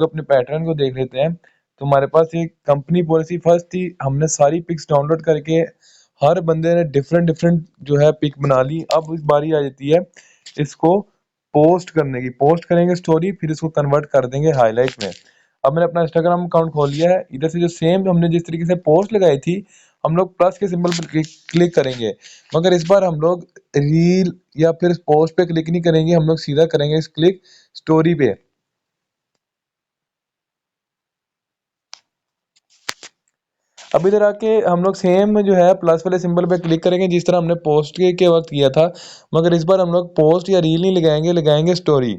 तो अपने पैटर्न को देख लेते हैं। तो हमारे पास एक कंपनी पॉलिसी फर्स्ट थी, हमने सारी पिक्स डाउनलोड करके हर बंदे ने डिफरेंट डिफरेंट जो है पिक बना ली। अब इस बारी आ जाती है इसको पोस्ट करने की। पोस्ट करेंगे स्टोरी, फिर इसको कन्वर्ट कर देंगे हाईलाइट में। अब मैंने अपना इंस्टाग्राम अकाउंट खोल लिया है। इधर से जो सेम हमने जिस तरीके से पोस्ट लगाई थी, हम लोग प्लस के सिंबल पर क्लिक करेंगे, मगर इस बार हम लोग रील या फिर पोस्ट पे क्लिक नहीं करेंगे, हम लोग सीधा करेंगे इस क्लिक स्टोरी पे। अब इधर आके हम लोग सेम जो है प्लस वाले सिंबल पे क्लिक करेंगे जिस तरह हमने पोस्ट के वक्त किया था, मगर इस बार हम लोग पोस्ट या रील नहीं लगाएंगे, लगाएंगे स्टोरी।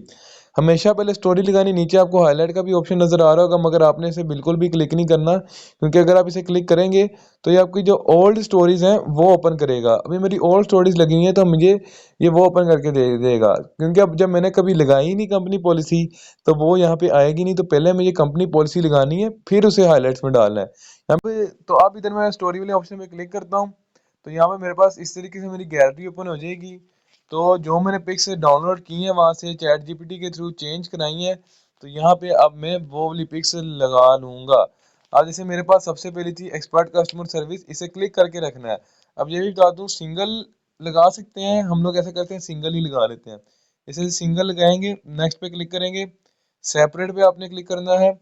हमेशा पहले स्टोरी लगानी। नीचे आपको हाईलाइट का भी ऑप्शन नजर आ रहा होगा, मगर आपने इसे बिल्कुल भी क्लिक नहीं करना, क्योंकि अगर आप इसे क्लिक करेंगे तो ये आपकी जो ओल्ड स्टोरीज हैं वो ओपन करेगा। अभी मेरी ओल्ड स्टोरीज लगी हुई है तो मुझे ये वो ओपन करके दे देगा, क्योंकि अब जब मैंने कभी लगाई ही नहीं कंपनी पॉलिसी तो वो यहाँ पे आएगी नहीं। तो पहले मुझे कंपनी पॉलिसी लगानी है, फिर उसे हाईलाइट्स में डालना है यहाँ पे। तो अब इधर मैं स्टोरी वाले ऑप्शन पे क्लिक करता हूँ, तो यहाँ पे मेरे पास इस तरीके से मेरी गैलरी ओपन हो जाएगी। तो जो मैंने पिक्स डाउनलोड की है वहां से चैट जीपीटी के थ्रू चेंज कराई है, तो यहाँ पे अब मैं वो वाली पिक्स लगा लूंगा। अब जैसे मेरे पास सबसे पहली थी एक्सपर्ट कस्टमर सर्विस, इसे क्लिक करके रखना है। अब ये भी बता दूं, सिंगल लगा सकते हैं हम लोग, ऐसा करते हैं सिंगल ही लगा लेते हैं। इसे सिंगल लगाएंगे, नेक्स्ट पे क्लिक करेंगे, सेपरेट पे आपने क्लिक करना है,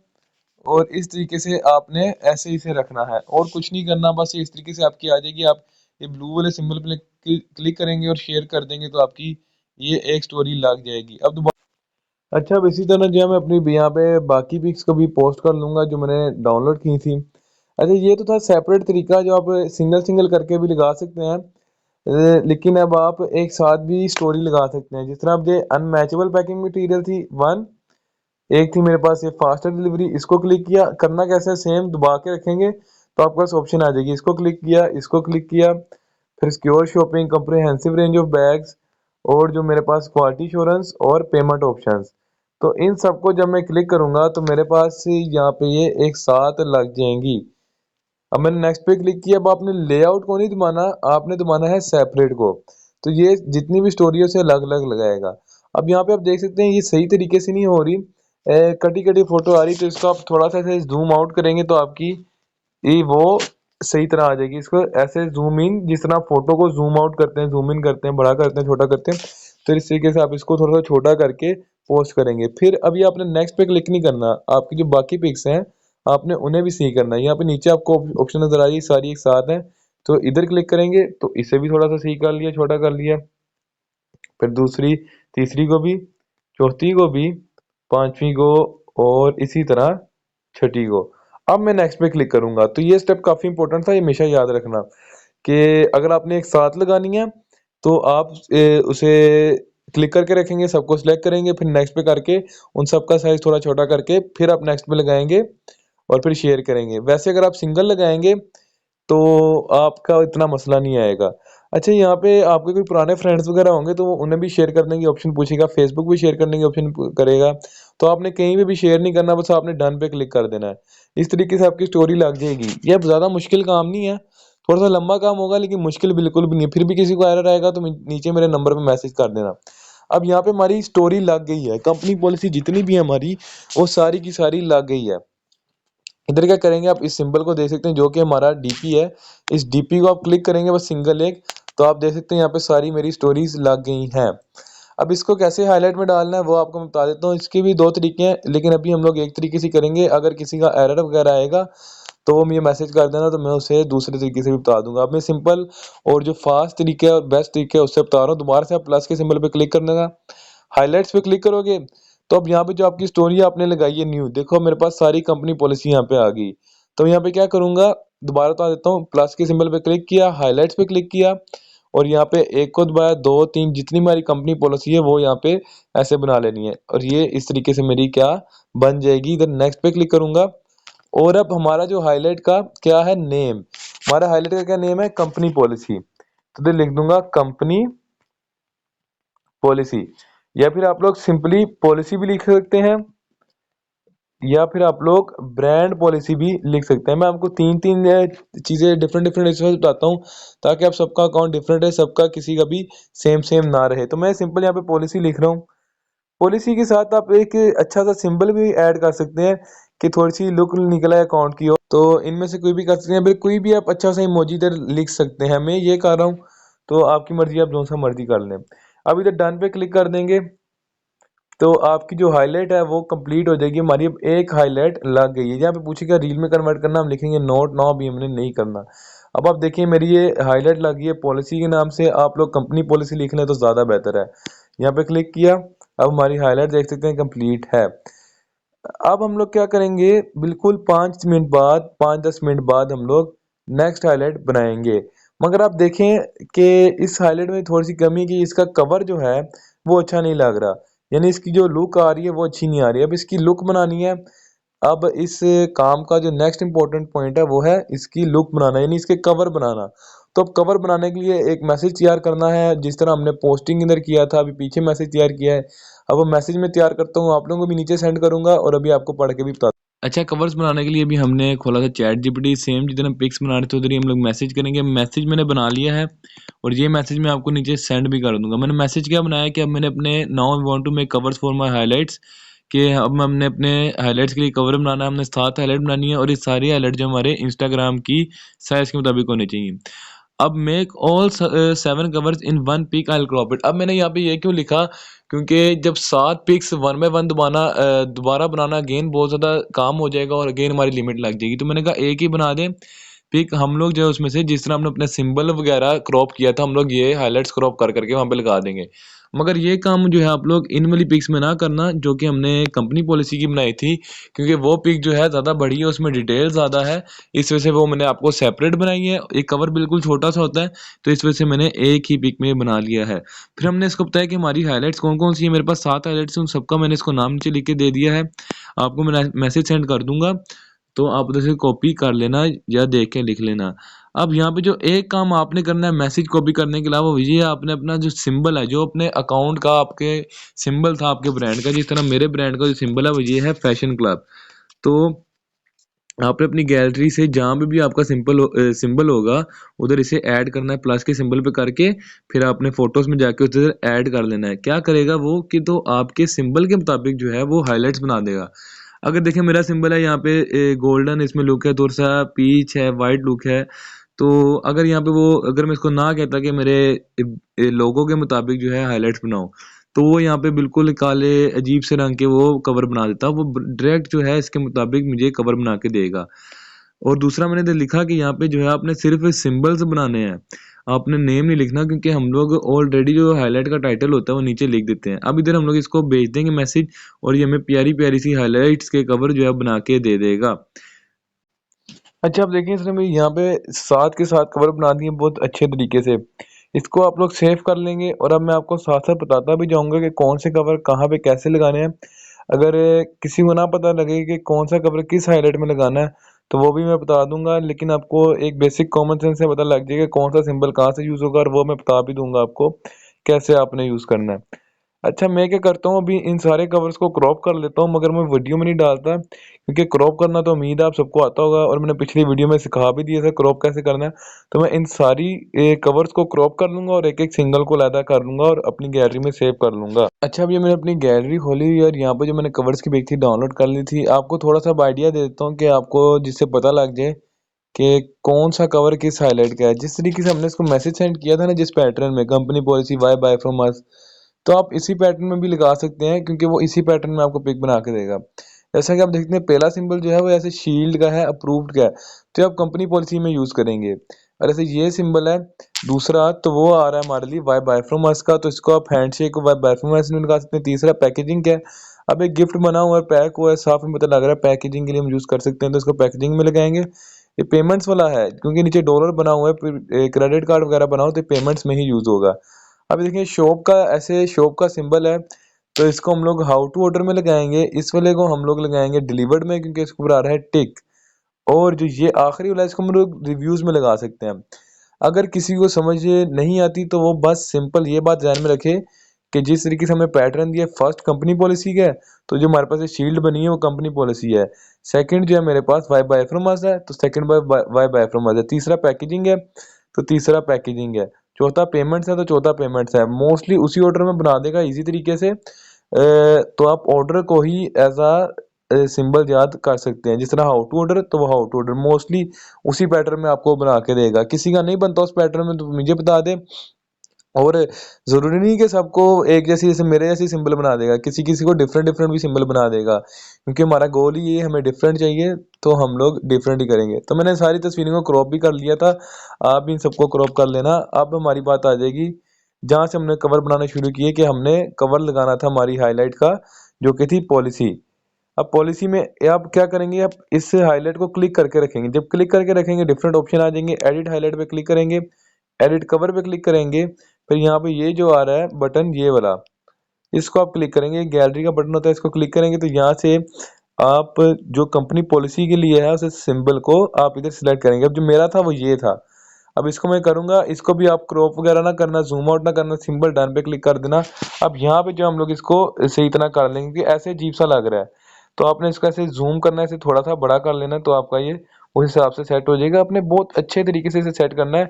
और इस तरीके से आपने ऐसे ही से रखना है और कुछ नहीं करना। बस ये इस तरीके से आपकी आ जाएगी। आप ये ब्लू वाले सिंबल पे क्लिक करेंगे और शेयर कर देंगे तो आपकी ये एक स्टोरी लग जाएगी। अब दोबारा अच्छा, अब इसी तरह जो है मैं अपनी यहाँ पे बाकी पिक्स को भी पोस्ट कर लूंगा जो मैंने डाउनलोड की थी। अच्छा, ये तो था सेपरेट तरीका जो आप सिंगल सिंगल करके भी लगा सकते हैं। लेकिन अब आप एक साथ भी स्टोरी लगा सकते हैं। जिस तरह आप ये अनमैचेबल पैकिंग मटेरियल थी वन, एक थी मेरे पास ये फास्टर डिलीवरी, इसको क्लिक किया। करना कैसे, सेम दबा के रखेंगे तो आपके पास ऑप्शन आ जाएगी। इसको क्लिक किया, इसको क्लिक किया, फिर secure shopping, comprehensive range of bags, और जो मेरे पास क्वालिटी इंश्योरेंस और पेमेंट ऑप्शंस। तो इन सबको जब मैं क्लिक करूंगा तो मेरे पास यहाँ पे ये एक साथ लग जाएंगी। अब मैंने नेक्स्ट पे क्लिक किया। अब आपने लेआउट को नहीं दबाना, आपने दबाना है सेपरेट को। तो ये जितनी भी स्टोरी है उसे अलग अलग लगाएगा। अब यहाँ पे आप देख सकते हैं ये सही तरीके से नहीं हो रही, कटी कटी फोटो आ रही। तो इसको आप थोड़ा सा ऐसे जूम आउट करेंगे तो आपकी ये वो सही तरह आ जाएगी। इसको ऐसे जूम इन, जिस तरह फोटो को जूम आउट करते हैं, जूम इन करते हैं, बड़ा करते हैं, छोटा करते हैं, तो इस तरीके से आप इसको थोड़ा सा छोटा करके पोस्ट करेंगे। फिर अभी आपने नेक्स्ट पे क्लिक नहीं करना, आपकी जो बाकी पिक्स हैं आपने उन्हें भी सही करना है। यहाँ पे नीचे आपको ऑप्शन नजर आ रही है, सारी एक साथ है, तो इधर क्लिक करेंगे तो इसे भी थोड़ा सा सही कर लिया, छोटा कर लिया, फिर दूसरी, तीसरी को भी, चौथी को भी, पांचवी को, और इसी तरह छठी को। अब मैं नेक्स्ट पे क्लिक करूंगा। तो ये स्टेप काफी इंपॉर्टेंट था, ये हमेशा याद रखना कि अगर आपने एक साथ लगानी है तो आप उसे क्लिक करके रखेंगे, सबको सिलेक्ट करेंगे, फिर नेक्स्ट पे करके उन सबका साइज थोड़ा छोटा करके फिर आप नेक्स्ट पे लगाएंगे और फिर शेयर करेंगे। वैसे अगर आप सिंगल लगाएंगे तो आपका इतना मसला नहीं आएगा। अच्छा, यहाँ पे आपके कोई पुराने फ्रेंड्स वगैरह होंगे तो वो उन्हें भी शेयर करने की ऑप्शन पूछेगा, फेसबुक भी शेयर करने की ऑप्शन करेगा। तो आपने कहीं पे भी शेयर नहीं करना, बस आपने डन पे क्लिक कर देना है। इस तरीके से आपकी स्टोरी लग जाएगी। ये अब ज्यादा मुश्किल काम नहीं है, थोड़ा सा लंबा काम होगा लेकिन मुश्किल बिल्कुल भी नहीं है। फिर भी किसी को एरर आएगा तो नीचे मेरे नंबर पे मैसेज कर देना। अब यहाँ पे हमारी स्टोरी लग गई है, कंपनी पॉलिसी जितनी भी है हमारी वो सारी की सारी लग गई है। इधर क्या करेंगे, आप इस सिंबल को देख सकते हैं जो कि हमारा डीपी है। इस डीपी को आप क्लिक करेंगे बस सिंगल एक, तो आप देख सकते हैं यहाँ पे सारी मेरी स्टोरीज लग गई हैं। अब इसको कैसे हाईलाइट में डालना है वो आपको मैं बता देता हूँ। इसके भी दो तरीके हैं, लेकिन अभी हम लोग एक तरीके से करेंगे। अगर किसी का एरर वगैरह आएगा तो वो मुझे मैसेज कर देना, तो मैं उसे दूसरे तरीके से भी बता दूंगा। अब मैं सिंपल और जो फास्ट तरीका है और बेस्ट तरीका है उससे बता रहा हूँ। दोबारा से आप प्लस के सिंबल पे क्लिक करने का, हाईलाइट्स पे क्लिक करोगे तो अब यहाँ पे जो आपकी स्टोरी आपने लगाई है न्यू, देखो मेरे पास सारी कंपनी पॉलिसी यहाँ पे आ गई। तो यहाँ पे क्या करूंगा, दोबारा बता देता हूँ। प्लस के सिंबल पे क्लिक किया, हाईलाइट्स पे क्लिक किया, और यहाँ पे एक को दबाया, दो तीन, जितनी हमारी कंपनी पॉलिसी है वो यहाँ पे ऐसे बना लेनी है, और ये इस तरीके से मेरी क्या बन जाएगी। इधर नेक्स्ट पे क्लिक करूंगा, और अब हमारा जो हाईलाइट का क्या है नेम, हमारा हाईलाइट का क्या नेम है, कंपनी पॉलिसी। तो इधर लिख दूंगा कंपनी पॉलिसी, या फिर आप लोग सिंपली पॉलिसी भी लिख सकते हैं, या फिर आप लोग ब्रांड पॉलिसी भी लिख सकते हैं। मैं आपको तीन तीन चीजें डिफरेंट डिफरेंट इसमें बताता हूँ ताकि आप सबका अकाउंट डिफरेंट है, सबका किसी का भी सेम सेम ना रहे। तो मैं सिंपल यहाँ पे पॉलिसी लिख रहा हूँ। पॉलिसी के साथ आप एक अच्छा सा सिंबल भी ऐड कर सकते हैं कि थोड़ी सी लुक निकला है अकाउंट की। तो इनमें से कोई भी कर सकते हैं, फिर कोई भी आप अच्छा सा इमोजी इधर लिख सकते हैं। मैं ये कर रहा हूँ, तो आपकी मर्जी, आप जो सा मर्जी कर लें। अब इधर डन पे क्लिक कर देंगे तो आपकी जो हाईलाइट है वो कंप्लीट हो जाएगी हमारी। अब एक हाईलाइट लग गई है। यहाँ पे पूछेगा रील में कन्वर्ट करना, हम लिखेंगे नोट, नो अभी हमने नहीं करना। अब आप देखिए मेरी ये हाईलाइट लग गई है पॉलिसी के नाम से। आप लोग कंपनी पॉलिसी लिख लें तो ज़्यादा बेहतर है। यहाँ पे क्लिक किया, अब हमारी हाईलाइट देख सकते हैं कंप्लीट है। अब हम लोग क्या करेंगे, बिल्कुल 5 मिनट बाद, 5-10 मिनट बाद हम लोग नेक्स्ट हाईलाइट बनाएंगे। मगर आप देखें कि इस हाईलाइट में थोड़ी सी कमी है कि इसका कवर जो है वो अच्छा नहीं लग रहा। यानी इसकी जो लुक आ रही है वो अच्छी नहीं आ रही। अब इसकी लुक बनानी है। अब इस काम का जो नेक्स्ट इंपॉर्टेंट पॉइंट है वो है इसकी लुक बनाना, यानी इसके कवर बनाना। तो अब कवर बनाने के लिए एक मैसेज तैयार करना है, जिस तरह हमने पोस्टिंग इधर किया था, अभी पीछे मैसेज तैयार किया है। अब वो मैसेज में तैयार करता हूँ, आप लोगों को भी नीचे सेंड करूंगा और अभी आपको पढ़ के भी बता। अच्छा, कवर्स बनाने के लिए भी हमने खोला था चैट जीपीटी। सेम जिधर हम पिक्स बना रहे थे उधर ही हम लोग मैसेज करेंगे। मैसेज मैंने बना लिया है और ये मैसेज मैं आपको नीचे सेंड भी कर दूंगा। मैंने मैसेज क्या बनाया कि अब मैंने अपने now I want to make covers for my highlights, कि अब हमने अपने हाइलाइट्स के लिए कवर बनाना है। हमने 7 हाइलाइट बनानी है और ये सारी हाइलाइट जो हमारे इंस्टाग्राम की साइज के मुताबिक होनी चाहिए। अब make all 7 covers in one pic, I crop it. अब मैंने यहाँ पे ये क्यों लिखा, क्योंकि जब 7 पिक्स वन बाय वन दोबारा बनाना अगेन बहुत ज़्यादा काम हो जाएगा और अगेन हमारी लिमिट लग जाएगी। तो मैंने कहा एक ही बना दें पिक। हम लोग जो है उसमें से जिस तरह हमने अपने सिंबल वगैरह क्रॉप किया था, हम लोग ये हाइलाइट्स क्रॉप कर करके वहाँ पे लगा देंगे। मगर ये काम जो है आप लोग इन वाली पिक्स में ना करना जो कि हमने कंपनी पॉलिसी की बनाई थी, क्योंकि वो पिक जो है ज़्यादा बड़ी है, उसमें डिटेल ज़्यादा है। इस वजह से वो मैंने आपको सेपरेट बनाई है। एक कवर बिल्कुल छोटा सा होता है, तो इस वजह से मैंने एक ही पिक में बना लिया है। फिर हमने इसको बताया कि हमारी हाइलाइट्स कौन कौन सी है। मेरे पास 7 हाइलाइट्स हैं, उन सबका मैंने इसको नाम नीचे लिख के दे दिया है। आपको मैं मैसेज सेंड कर दूंगा, तो आप उधर से कॉपी कर लेना या देख के लिख लेना। अब यहाँ पे जो एक काम आपने करना है मैसेज कॉपी करने के अलावा, वो ये आपने अपना जो सिंबल है, जो अपने अकाउंट का आपके सिंबल था आपके ब्रांड का, जिस तरह मेरे ब्रांड का जो सिंबल है वो ये है फैशन क्लब। तो आपने अपनी गैलरी से जहाँ भी आपका सिंबल होगा उधर इसे ऐड करना है, प्लस के सिंबल पे करके फिर आपने फोटोज में जाके उधर ऐड कर लेना है। क्या करेगा वो कि तो आपके सिंबल के मुताबिक जो है वो हाईलाइट्स बना देगा। अगर देखिए मेरा सिंबल है यहाँ पे गोल्डन, इसमें लुक है, थोड़ा सा पीच है, वाइट लुक है। तो अगर यहाँ पे वो, अगर मैं इसको ना कहता कि मेरे लोगों के मुताबिक जो है हाईलाइट्स बनाओ, तो वो यहाँ पे बिल्कुल काले अजीब से रंग के वो कवर बना देता। वो डायरेक्ट जो है इसके मुताबिक मुझे कवर बना के देगा। और दूसरा मैंने इधर लिखा कि यहाँ पे जो है आपने सिर्फ सिंबल्स बनाने हैं, आपने नेम नहीं लिखना, क्योंकि हम लोग ऑलरेडी जो हाईलाइट का टाइटल होता है वो नीचे लिख देते हैं। अब इधर हम लोग इसको भेज देंगे मैसेज और ये हमें प्यारी प्यारी सी हाईलाइट्स के कवर जो है बना के दे देगा। अच्छा, आप देखिए इसने मुझे यहाँ पे 7 के 7 कवर बना दिए बहुत अच्छे तरीके से। इसको आप लोग सेव कर लेंगे और अब मैं आपको साथ साथ बताता भी जाऊंगा कि कौन से कवर कहाँ पे कैसे लगाने हैं। अगर किसी को ना पता लगे कि कौन सा कवर किस हाईलाइट में लगाना है, तो वो भी मैं बता दूंगा, लेकिन आपको एक बेसिक कॉमन सेंस से पता लग जाएगा कौन सा सिंबल कहाँ से यूज़ होगा, और वो मैं बता भी दूंगा आपको कैसे आपने यूज़ करना है। अच्छा, मैं क्या करता हूँ, अभी इन सारे कवर्स को क्रॉप कर लेता हूँ, मगर मैं वीडियो में नहीं डालता क्योंकि क्रॉप करना तो उम्मीद है आप सबको आता होगा और मैंने पिछली वीडियो में सिखा भी दिया था क्रॉप कैसे करना है। तो मैं इन सारी कवर्स को क्रॉप कर लूंगा और एक एक सिंगल को अलग कर लूंगा और अपनी गैलरी में सेव कर लूंगा। अच्छा, अभी मैंने अपनी गैलरी खोली हुई है और यहाँ पे जो मैंने कवर्स की पिक थी डाउनलोड कर ली थी। आपको थोड़ा सा आइडिया दे देता हूँ कि आपको जिससे पता लग जाए कि कौन सा कवर किस हाईलाइट का है। जिस तरीके से हमने इसको मैसेज सेंड किया था ना, जिस पैटर्न में company policy why buy from us, तो आप इसी पैटर्न में भी लगा सकते हैं क्योंकि वो इसी पैटर्न में आपको पिक बना के देगा। जैसा कि आप देखते हैं पहला सिंबल जो है वो ऐसे शील्ड का है, अप्रूव्ड का है, तो आप कंपनी पॉलिसी में यूज करेंगे। और ऐसे ये सिंबल है दूसरा, तो वो आ रहा है हमारे लिए वाई बाय फ्रॉम अस का, तो इसको आप हैंडशेक को वाई बाय फ्रॉम अस में लगा सकते हैं। तीसरा पैकेजिंग का है। अब एक गिफ्ट बना हुआ है, पैक हुआ है, साफ में पता लग रहा है पैकेजिंग के लिए हम यूज कर सकते हैं, तो इसको पैकेजिंग में लगाएंगे। ये पेमेंट्स वाला है क्योंकि नीचे डॉलर बना हुआ है, क्रेडिट कार्ड वगैरह बनाओ तो पेमेंट्स में ही यूज होगा। अब देखिए शॉप का, ऐसे शॉप का सिंबल है, तो इसको हम लोग हाउ टू ऑर्डर में लगाएंगे। इस वाले को हम लोग लगाएंगे डिलीवर्ड में क्योंकि इसके ऊपर आ रहा है टिक। और जो ये आखिरी वाला है इसको हम लोग रिव्यूज में लगा सकते हैं। अगर किसी को समझ नहीं आती तो वो बस सिंपल ये बात ध्यान में रखे कि जिस तरीके से हमें पैटर्न दिया, फर्स्ट कंपनी पॉलिसी का है, तो जो हमारे पास शील्ड बनी है वो कंपनी पॉलिसी है। सेकंड जो है मेरे पास वाई बाय फ्रॉम अस है, तो second why buy from us है। तीसरा पैकेजिंग है, तो तीसरा पैकेजिंग है। चौथा पेमेंट्स है, तो चौथा पेमेंट्स है। मोस्टली उसी ऑर्डर में बना देगा इजी तरीके से। तो आप ऑर्डर को ही एज आ सिंबल याद कर सकते हैं। जिस तरह हाउ टू ऑर्डर, तो वो हाउ टू ऑर्डर मोस्टली उसी पैटर्न में आपको बना के देगा। किसी का नहीं बनता उस पैटर्न में तो मुझे बता दे। और जरूरी नहीं कि सबको एक जैसी, जैसे मेरे जैसी सिंबल बना देगा, किसी किसी को डिफरेंट डिफरेंट भी सिंबल बना देगा, क्योंकि हमारा गोल ही ये, हमें डिफरेंट चाहिए तो हम लोग डिफरेंट ही करेंगे। तो मैंने सारी तस्वीरों को क्रॉप भी कर लिया था, आप इन सबको क्रॉप कर लेना। अब हमारी बात आ जाएगी जहाँ से हमने कवर बनाना शुरू किए, कि हमने कवर लगाना था हमारी हाईलाइट का, जो कि थी पॉलिसी। अब पॉलिसी में आप क्या करेंगे, आप इस हाईलाइट को क्लिक करके रखेंगे। जब क्लिक करके रखेंगे डिफरेंट ऑप्शन आ जाएंगे। एडिट हाईलाइट पे क्लिक करेंगे, एडिट कवर पे क्लिक करेंगे, फिर यहाँ पे ये जो आ रहा है बटन ये वाला, इसको आप क्लिक करेंगे। गैलरी का बटन होता है, इसको क्लिक करेंगे तो यहाँ से आप जो कंपनी पॉलिसी के लिए है उस सिंबल को आप इधर सिलेक्ट करेंगे। अब जो मेरा था वो ये था। अब इसको मैं करूंगा, इसको भी आप क्रॉप वगैरह ना करना, जूम आउट ना करना, सिंबल डन पे क्लिक कर देना। अब यहाँ पे जो हम लोग इसको सही तरह कर लेंगे कि ऐसे अजीब सा लग रहा है, तो आपने इसको ऐसे जूम करना है, इसे थोड़ा सा बड़ा कर लेना, तो आपका ये उस हिसाब से सेट हो जाएगा। आपने बहुत अच्छे तरीके से इसे सेट करना है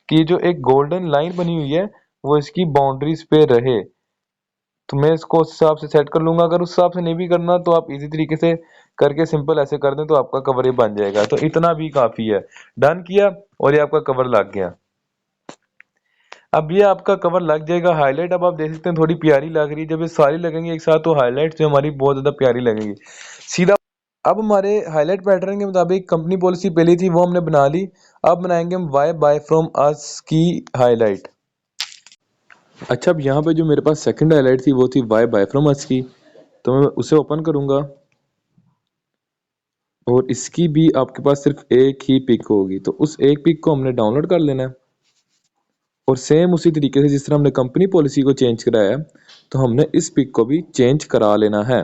कि जो एक गोल्डन लाइन बनी हुई है वो इसकी बाउंड्रीज पे रहे। तो मैं इसको उस हिसाब से सेट कर लूंगा। अगर उस हिसाब से नहीं भी करना तो आप इजी तरीके से करके सिंपल ऐसे कर दें तो आपका कवर ये बन जाएगा। तो इतना भी काफी है। डन किया और ये आपका कवर लग गया। अब ये आपका कवर लग जाएगा। हाईलाइट अब आप देख सकते हैं थोड़ी प्यारी लग रही है। जब ये सारी लगेंगे एक साथ तो हाईलाइट जो हमारी बहुत ज्यादा प्यारी लगेंगी। सीधा अब हमारे हाईलाइट पैटर्न के मुताबिक कंपनी पॉलिसी पहले थी वो हमने बना ली। अब बनाएंगे हम वाई बाय फ्रॉम अस की हाईलाइट। अच्छा, अब यहाँ पे जो मेरे पास सेकंड हाईलाइट थी वो थी वाई बाय फ्रॉम अस की, तो मैं उसे ओपन करूंगा और इसकी भी आपके पास सिर्फ एक ही पिक होगी, तो उस एक पिक को हमने डाउनलोड कर लेना है। और सेम उसी तरीके से जिस तरह हमने कंपनी पॉलिसी को चेंज कराया है, तो हमने इस पिक को भी चेंज करा लेना है।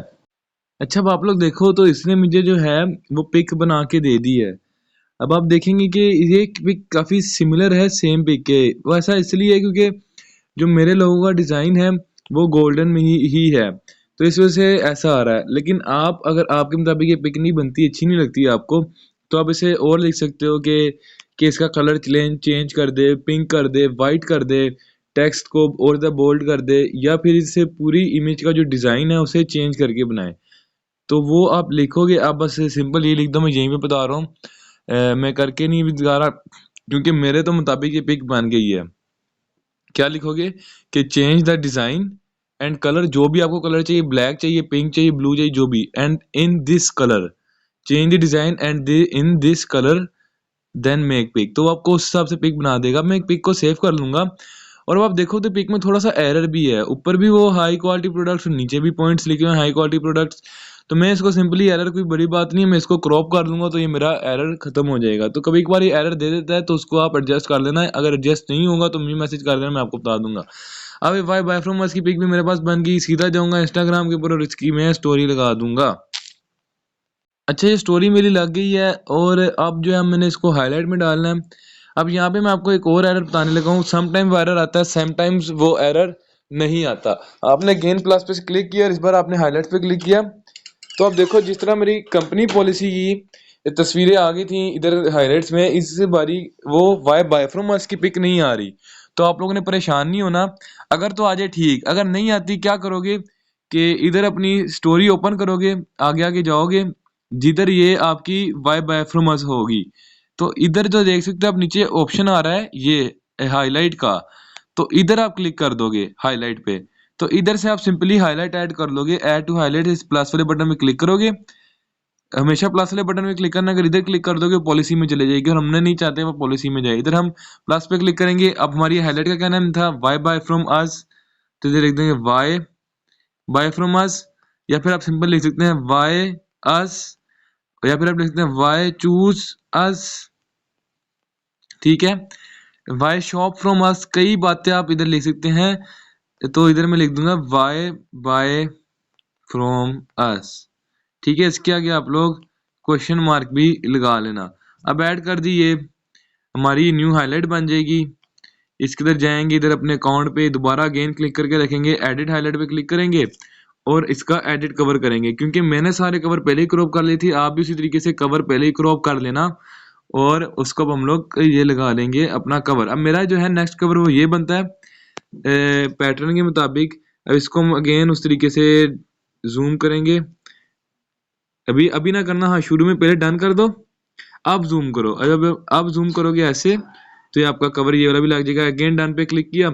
अच्छा, अब आप लोग देखो तो इसने मुझे जो है वो पिक बना के दे दी है। अब आप देखेंगे कि ये पिक काफी सिमिलर है सेम पिक के। वो ऐसा इसलिए है क्योंकि जो मेरे लोगों का डिजाइन है वो गोल्डन में ही है, तो इस वजह से ऐसा आ रहा है। लेकिन आप अगर आपके मुताबिक ये पिक नहीं बनती, अच्छी नहीं लगती आपको, तो आप इसे और लिख सकते हो कि इसका कलर चेंज कर दे, पिंक कर दे, वाइट कर दे, टेक्स्ट को और ज़्यादा बोल्ड कर दे, या फिर इससे पूरी इमेज का जो डिज़ाइन है उसे चेंज करके बनाए। तो वो आप लिखोगे, आप बस सिंपल ये लिख दो, मैं यहीं पे बता रहा हूँ, मैं करके नहीं भी दिखा रहा, क्योंकि मेरे तो मुताबिक ये पिक बन गई है। क्या लिखोगे कि change the design and colour, जो भी आपको कलर चाहिए, ब्लैक चाहिए, पिंक चाहिए, ब्लू चाहिए, जो भी, and in this colour, change the design and in this colour, then make pic. तो आपको उस हिसाब से पिक बना देगा। मैं एक पिक को सेव कर लूंगा। और अब आप देखो तो पिक में थोड़ा सा एरर भी है, ऊपर भी वो हाई क्वालिटी प्रोडक्ट्स, नीचे भी पॉइंट्स लिखे हुए हैं हाई क्वालिटी प्रोडक्ट्स। तो मैं इसको सिंपली, एरर कोई बड़ी बात नहीं है, मैं इसको क्रॉप कर लूंगा तो ये मेरा एरर खत्म हो जाएगा। तो कभी एक बार ये एरर दे देता है तो उसको आप एडजस्ट कर लेना है। अगर एडजस्ट नहीं होगा तो मुझे मैसेज कर देना, मैं आपको बता दूंगा। अब वाई बाय फ्रॉम अस की पिक भी मेरे पास बन गई। सीधा जाऊंगा इंस्टाग्राम के ऊपर और इसकी मैं स्टोरी लगा दूंगा। अच्छा, ये स्टोरी मेरी लग गई है और अब जो है मैंने इसको हाईलाइट में डालना है। अब यहाँ पे मैं आपको एक और एरर बताने लगा हूँ। समटाइम वो एरर आता है, समटाइम्स वो एरर नहीं आता। आपने गेन प्लस पे क्लिक किया और इस बार आपने हाईलाइट पे क्लिक किया, तो अब देखो जिस तरह मेरी कंपनी पॉलिसी की तस्वीरें आ गई थी इधर हाईलाइट्स में, इस बारी वो वाई बाय फ्रॉम अस की पिक नहीं आ रही। तो आप लोगों ने परेशान नहीं होना। अगर तो आ जाए ठीक, अगर नहीं आती क्या करोगे कि इधर अपनी स्टोरी ओपन करोगे, आगे आगे जाओगे, जिधर ये आपकी वाई बाय फ्रॉम अस होगी, तो इधर जो देख सकते हो आप नीचे ऑप्शन आ रहा है ये हाईलाइट का, तो इधर आप क्लिक कर दोगे हाईलाइट पे। तो इधर से आप सिंपली हाईलाइट ऐड कर लोगे। ऐड टू हाईलाइट, इस प्लस वाले बटन में क्लिक करोगे। हमेशा प्लस वाले बटन में क्लिक करना, अगर इधर क्लिक कर दोगे पॉलिसी में चले जाएगी और हमने नहीं चाहते वो पॉलिसी में जाए। इधर हम प्लस पे क्लिक करेंगे। अब हमारी हाईलाइट का क्या नाम था, वाई बाय फ्रॉम अस, तो इधर लिख देंगे वाई बाय फ्रॉम अस, या फिर आप सिंपल लिख सकते हैं वाई अस, या फिर आप लिख सकते हैं वाई चूज अस। ठीक है, वाई शॉप फ्रॉम अस, कई बातें आप इधर लिख सकते हैं। तो इधर मैं लिख दूंगा वाई बाय फ्रॉम अस। ठीक है, इसके आगे आप लोग क्वेश्चन मार्क भी लगा लेना। अब ऐड कर दी, ये हमारी न्यू हाईलाइट बन जाएगी। इसके इधर जाएंगे, इधर अपने अकाउंट पे दोबारा अगेन क्लिक करके रखेंगे, एडिट हाईलाइट पे क्लिक करेंगे और इसका एडिट कवर करेंगे। क्योंकि मैंने सारे कवर पहले ही क्रॉप कर ली थी, आप भी उसी तरीके से कवर पहले ही क्रॉप कर लेना और उसको अब हम लोग ये लगा लेंगे अपना कवर। अब मेरा जो है नेक्स्ट कवर वो ये बनता है पैटर्न के मुताबिक। अब इसको हम अगेन उस तरीके से जूम करेंगे। अभी अभी ना करना, हाँ शुरू में पहले डन कर दो, अब जूम करो। अब जूम करोगे ऐसे तो ये आपका कवर ये वाला भी लग जाएगा। अगेन डन पे क्लिक किया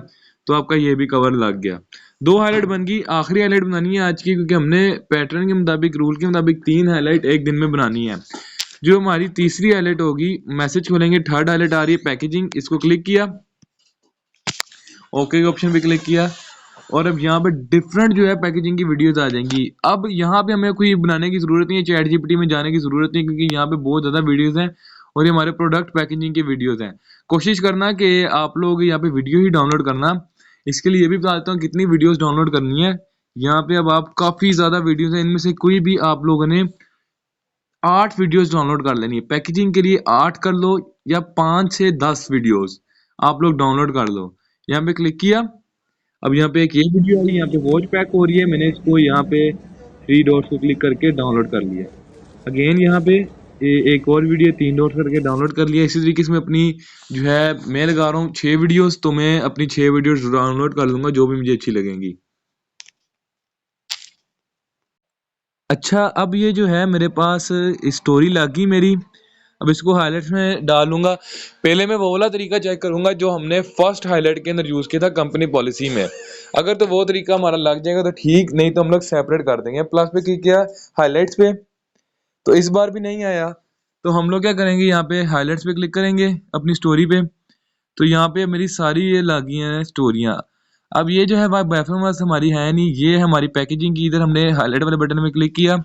तो आपका ये भी कवर लग गया। 2 हाईलाइट बन गई। आखिरी हाईलाइट बनानी है आज की, क्योंकि हमने पैटर्न के मुताबिक, रूल के मुताबिक 3 हाईलाइट एक दिन में बनानी है। जो हमारी तीसरी हाईलाइट होगी, मैसेज खोलेंगे, थर्ड हाईलाइट आ रही है पैकेजिंग, इसको क्लिक किया, ओके के ऑप्शन पे क्लिक किया, और अब यहाँ पे डिफरेंट जो है पैकेजिंग की वीडियोस आ जाएंगी। अब यहाँ पे हमें कोई बनाने की जरूरत नहीं है, चैट जीपीटी में जाने की जरूरत नहीं, क्योंकि यहाँ पे बहुत ज्यादा वीडियोस हैं और ये हमारे प्रोडक्ट पैकेजिंग की वीडियोस हैं। कोशिश करना कि आप लोग यहाँ पे वीडियो ही डाउनलोड करना। इसके लिए ये भी बता देता हूँ कितनी वीडियोस डाउनलोड करनी है। यहाँ पे अब आप काफी ज्यादा वीडियोस हैं, इनमें से कोई भी आप लोगों ने 8 वीडियोस डाउनलोड कर लेनी है। पैकेजिंग के लिए 8 कर लो, या 5 से 10 वीडियोस आप लोग डाउनलोड कर लो। यहाँ पे क्लिक किया, अब यहाँ पे एक ये वीडियो आई, यहाँ पे वॉच पैक हो रही है, मैंने इसको यहाँ पे 3 डॉट्स को क्लिक करके डाउनलोड कर लिया। अगेन यहाँ पे एक और वीडियो 3 डॉट्स करके डाउनलोड कर लिया। इसी तरीके से मैं अपनी जो है, मैं लगा रहा हूँ 6 वीडियोस, तो मैं अपनी 6 वीडियोस डाउनलोड कर लूंगा जो भी मुझे अच्छी लगेंगी। अच्छा, अब ये जो है मेरे पास स्टोरी लग गई मेरी। अब इसको हाईलाइट्स में डालूंगा। पहले मैं वो वाला तरीका चेक करूंगा जो हमने फर्स्ट हाईलाइट के अंदर यूज किया था कंपनी पॉलिसी में। अगर तो वो तरीका हमारा लग जाएगा तो ठीक, नहीं तो हम लोग सेपरेट कर देंगे। प्लस पे क्लिक किया हाईलाइट्स पे, तो इस बार भी नहीं आया। तो हम लोग क्या करेंगे, यहाँ पे हाईलाइट्स पे क्लिक करेंगे अपनी स्टोरी पे। तो यहाँ पे मेरी सारी ये लगी हैं स्टोरियाँ। अब ये जो है परफॉर्मेंस हमारी है नहीं, ये हमारी पैकेजिंग की। इधर हमने हाईलाइट वाले बटन में क्लिक किया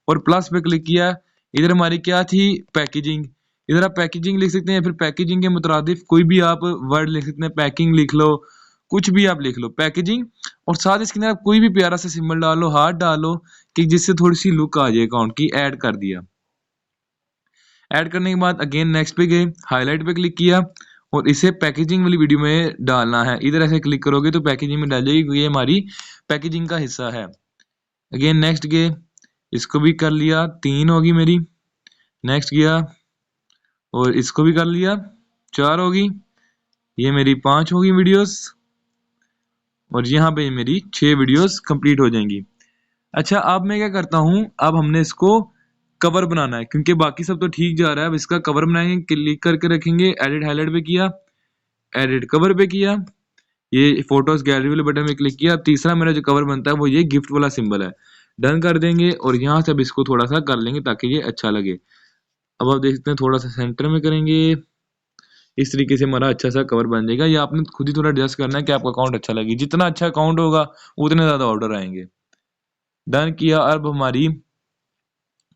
और प्लस पे क्लिक किया। इधर हमारी क्या थी, पैकेजिंग। इधर आप पैकेजिंग लिख सकते हैं, फिर पैकेजिंग के मुतरादिफ कोई भी आप वर्ड लिख सकते हैं, पैकिंग लिख लो, कुछ भी आप लिख लो, पैकेजिंग। और साथ इसके अंदर आप कोई भी प्यारा सा सिंबल डालो, हार्ट डालो, कि जिससे थोड़ी सी लुक आ जाए अकाउंट की। ऐड कर दिया। ऐड करने के बाद अगेन नेक्स्ट पे गए, हाईलाइट पे क्लिक किया और इसे पैकेजिंग वाली वीडियो में डालना है। इधर ऐसे क्लिक करोगे तो पैकेजिंग में डाल जाएगी, क्योंकि ये हमारी पैकेजिंग का हिस्सा है। अगेन नेक्स्ट गए, इसको भी कर लिया, 3 होगी मेरी। नेक्स्ट गया और इसको भी कर लिया, 4 होगी। ये मेरी 5 होगी वीडियोस, और यहाँ पे मेरी 6 वीडियोस कंप्लीट हो जाएंगी। अच्छा, अब मैं क्या करता हूँ, अब हमने इसको कवर बनाना है, क्योंकि बाकी सब तो ठीक जा रहा है। अब इसका कवर बनाएंगे, क्लिक करके रखेंगे, एडिट हाईलाइट पे किया, एडिट कवर पे किया, ये फोटोज गैलरी वाले बटन में क्लिक किया। अब तीसरा मेरा जो कवर बनता है वो ये गिफ्ट वाला सिंबल है, डन कर देंगे। और यहाँ से अब इसको थोड़ा सा कर लेंगे ताकि ये अच्छा लगे। अब आप देख सकते हैं, थोड़ा सा सेंटर में करेंगे, इस तरीके से हमारा अच्छा सा कवर बन जाएगा। ये आपने खुद ही थोड़ा एडजस्ट करना है कि आपका अकाउंट अच्छा लगे। जितना अच्छा अकाउंट होगा उतने ज्यादा ऑर्डर आएंगे। डन किया। अब हमारी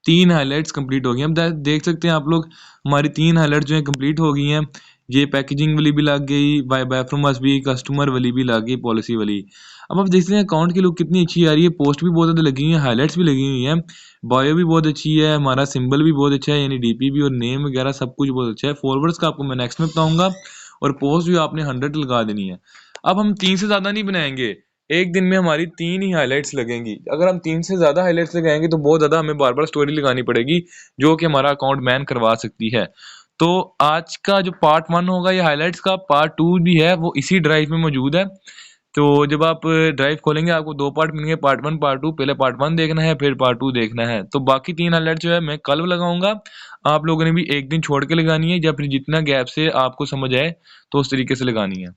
3 हाइलाइट्स कंप्लीट हो गई। अब देख सकते हैं आप लोग, हमारी 3 हाइलाइट्स जो है कंप्लीट हो गई हैं। ये पैकेजिंग वाली भी लग गई, बाय फ्रॉम अस भी, कस्टमर वाली भी लग गई, पॉलिसी वाली। अब आप देखते हैं अकाउंट की लुक कितनी अच्छी आ रही है, पोस्ट भी बहुत ज़्यादा लगी हुई है, हाइलाइट्स भी लगी हुई है, बायो भी बहुत अच्छी है, हमारा सिंबल भी बहुत अच्छा है, यानी डीपी भी और नेम वगैरह सब कुछ बहुत अच्छा है। फॉरवर्ड्स का आपको मैं नेक्स्ट में बताऊंगा, और पोस्ट भी आपने 100 लगा देनी है। अब हम 3 से ज़्यादा नहीं बनाएंगे, एक दिन में हमारी 3 ही हाइलाइट्स लगेंगी। अगर हम 3 से ज्यादा हाइलाइट्स लगाएंगे तो बहुत ज्यादा हमें बार बार स्टोरी लगानी पड़ेगी, जो कि हमारा अकाउंट बैन करवा सकती है। तो आज का जो पार्ट 1 होगा ये हाइलाइट्स का, पार्ट 2 भी है वो इसी ड्राइव में मौजूद है। तो जब आप ड्राइव खोलेंगे आपको 2 पार्ट मिलेंगे, पार्ट 1 पार्ट 2। पहले पार्ट 1 देखना है, फिर पार्ट 2 देखना है। तो बाकी 3 हाइलाइट जो है मैं कल लगाऊंगा, आप लोगों ने भी एक दिन छोड़ के लगानी है, या फिर जितना गैप से आपको समझ आए तो उस तरीके से लगानी है।